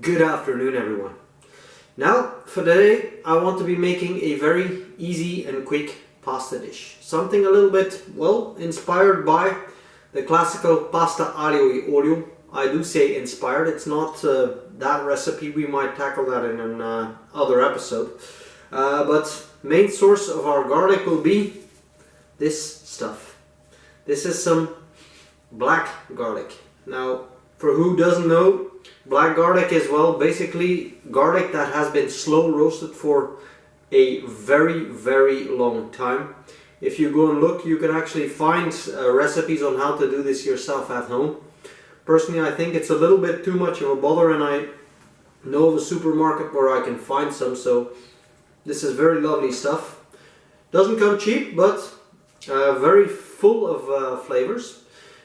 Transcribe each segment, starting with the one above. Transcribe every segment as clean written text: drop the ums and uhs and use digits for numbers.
Good afternoon, everyone. Now, for today, I want to be making a very easy and quick pasta dish. Something a little bit, well, inspired by the classical pasta aglio e olio. I do say inspired, it's not that recipe, we might tackle that in an other episode. But main source of our garlic will be this stuff. This is some black garlic. Now, for who doesn't know, black garlic is, well, basically garlic that has been slow roasted for a very long time. If you go and look, you can actually find recipes on how to do this yourself at home. Personally, I think it's a little bit too much of a bother, and I know of a supermarket where I can find some, so this is very lovely stuff. Doesn't come cheap, but very full of flavors.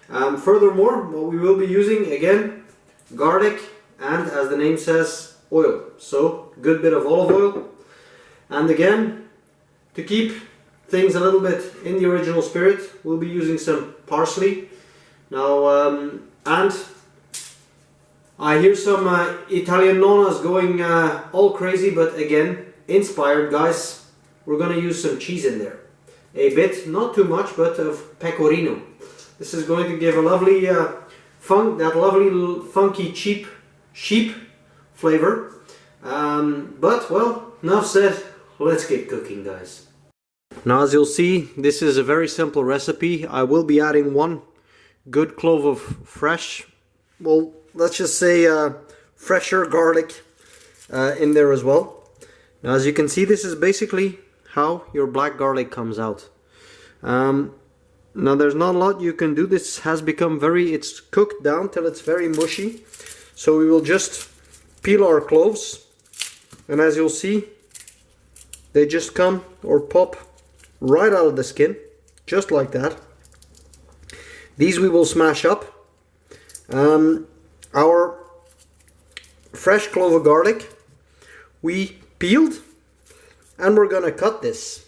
Furthermore, what we will be using, again, garlic and, as the name says, oil. So, good bit of olive oil. And again, to keep things a little bit in the original spirit, we'll be using some parsley. Now, and I hear some Italian nonnas going all crazy, but again, inspired, guys. We're going to use some cheese in there. A bit, not too much, but of pecorino. This is going to give a lovely that lovely funky sheep flavor. But, well, enough said. Let's get cooking, guys. Now, as you'll see, this is a very simple recipe. I will be adding one good clove of fresh, well, let's just say fresher garlic in there as well. Now, as you can see, this is basically how your black garlic comes out. Now, there's not a lot you can do. This has become it's cooked down till it's very mushy. So we will just peel our cloves, and as you'll see, they just come or pop right out of the skin, just like that. These we will smash up. Our fresh clove of garlic we peeled, and we're gonna cut this.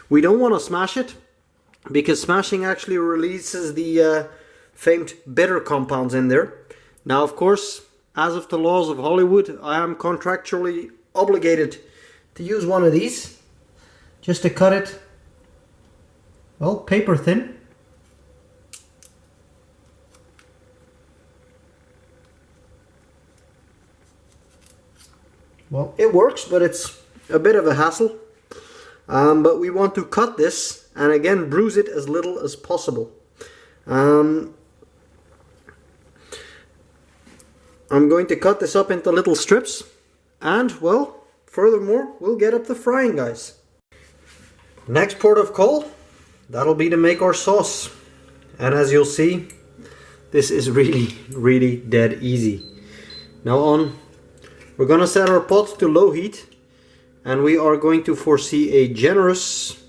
We don't want to smash it, because smashing actually releases the famed bitter compounds in there. Now, of course, as of the laws of Hollywood, I am contractually obligated to use one of these, just to cut it, well, paper thin. Well, it works, but it's a bit of a hassle. But we want to cut this, and again, bruise it as little as possible. I'm going to cut this up into little strips, and, well, furthermore, we'll get up the frying, guys. Next port of call, that'll be to make our sauce. And as you'll see, this is really dead easy. Now we're gonna set our pot to low heat, and we are going to foresee a generous,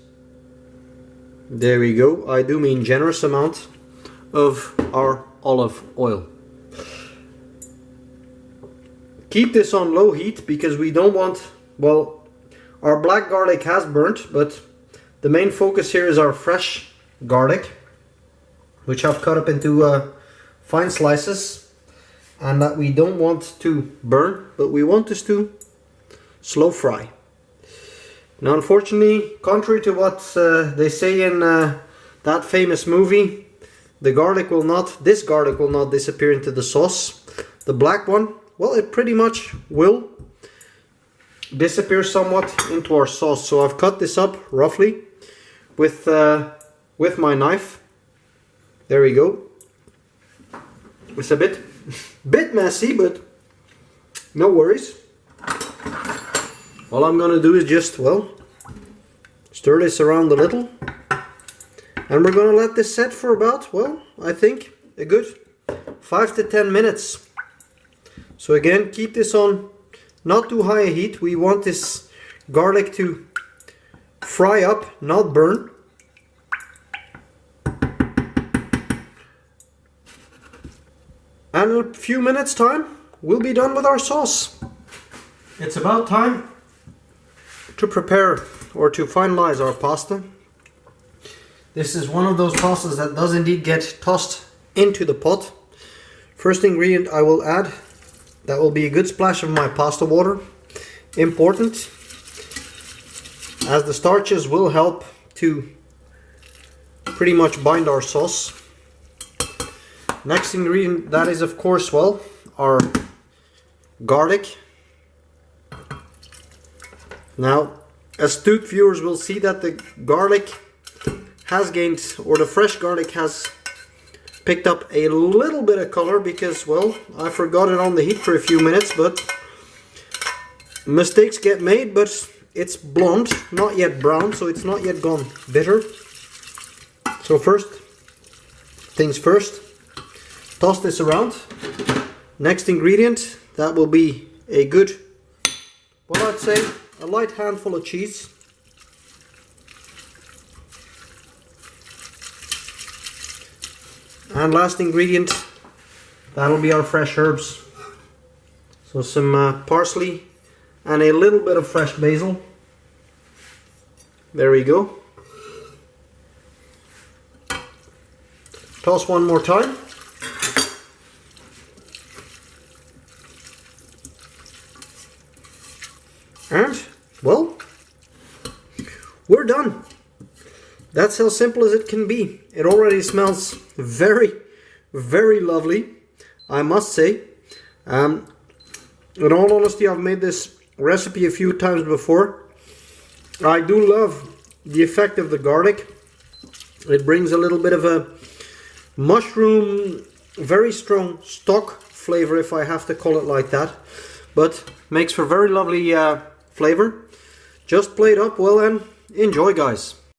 there we go, I do mean generous amount of our olive oil. Keep this on low heat, because we don't want, well, our black garlic has burnt, but the main focus here is our fresh garlic, which I've cut up into fine slices, and that we don't want to burn, but we want this to slow fry. Now, unfortunately, contrary to what they say in that famous movie, this garlic will not disappear into the sauce. The black one, well, it pretty much will disappear somewhat into our sauce. So I've cut this up roughly with my knife. There we go. It's a bit messy, but no worries. All I'm gonna do is just, well, stir this around a little, and we're gonna let this set for about, well, I think a good 5 to 10 minutes. So again, keep this on not too high a heat. We want this garlic to fry up, not burn. And in a few minutes time, we'll be done with our sauce. It's about time to prepare or to finalize our pasta. This is one of those pastas that does indeed get tossed into the pot. First ingredient I will add, that will be a good splash of my pasta water. Important, as the starches will help to pretty much bind our sauce. Next ingredient, that is of course, well, our garlic. Now, astute viewers will see that the garlic has gained, or the fresh garlic has picked up a little bit of color because, well, I forgot it on the heat for a few minutes, but mistakes get made. But it's blonde, not yet brown, so it's not yet gone bitter. So first things first, toss this around. Next ingredient, that will be a good, well, I'd say a light handful of cheese. And last ingredient, that'll be our fresh herbs. So some parsley and a little bit of fresh basil. There we go. Toss one more time. And, well, we're done. That's how simple as it can be. It already smells very, very lovely, I must say. In all honesty, I've made this recipe a few times before. I do love the effect of the garlic. It brings a little bit of a mushroom, very strong stock flavor, if I have to call it like that. But makes for very lovely flavor. Just plate up well and enjoy, guys.